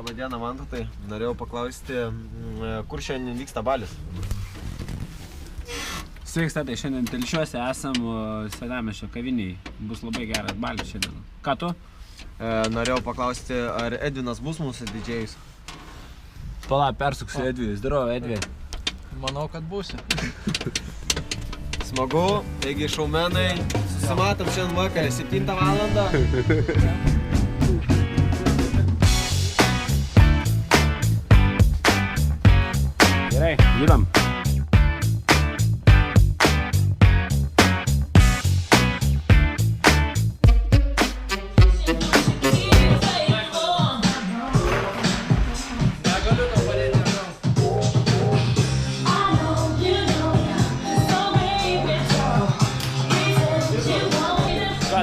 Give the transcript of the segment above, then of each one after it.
Labadiena, Mantai. Norėjau paklausti, kur šiandien vyksta balis? Sveiks, tai šiandien Telšiuose esam Senamiesčio kaviniai. Bus labai geras balis šiandien. Ką tu? Norėjau paklausti, ar Edvinas bus mūsų didžėjus? Pala, persuksiu Edvijus. Darau, Edvi. Manau, kad būsi. Smagu, taigi šaumenai, susimatom šiandien vakarą 7 valandą. Gerai, judam.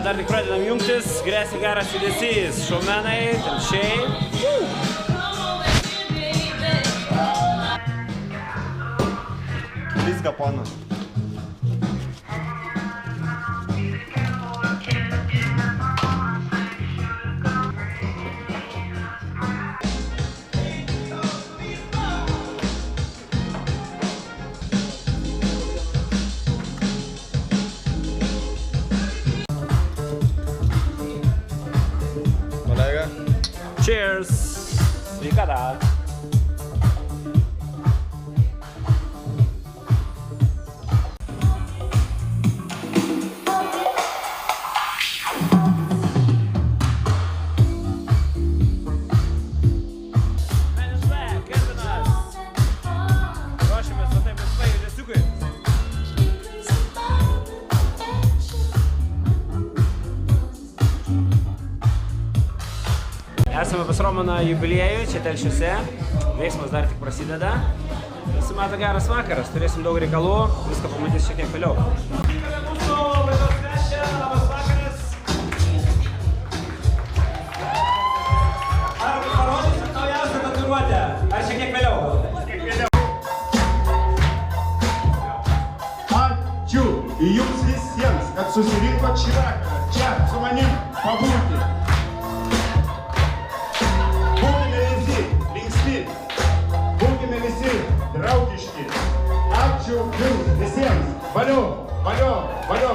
Dar tik pradedam jungtis, grėsia geras judesys, šaumenai, telšiai. Viską, ponas. Cheers! Sveikata! Esame pas Romaną jubiliejų, čia Telšiuose. Veiksmas dar tik prasideda. Nusimato geras vakaras, turėsim daug reikalų, viską pamatys šiek tiek vėliau. Mūsų laidos svečia, labas vakaras. Ar parodysit naujausią tatuiruotę? Ar šiek tiek vėliau? Ačiū jums visiems, kad susirinkot šį vakarą čia su manim pabūti. Būkime visi draugiški. Ačiū jums visiems. Valio, valio, valio.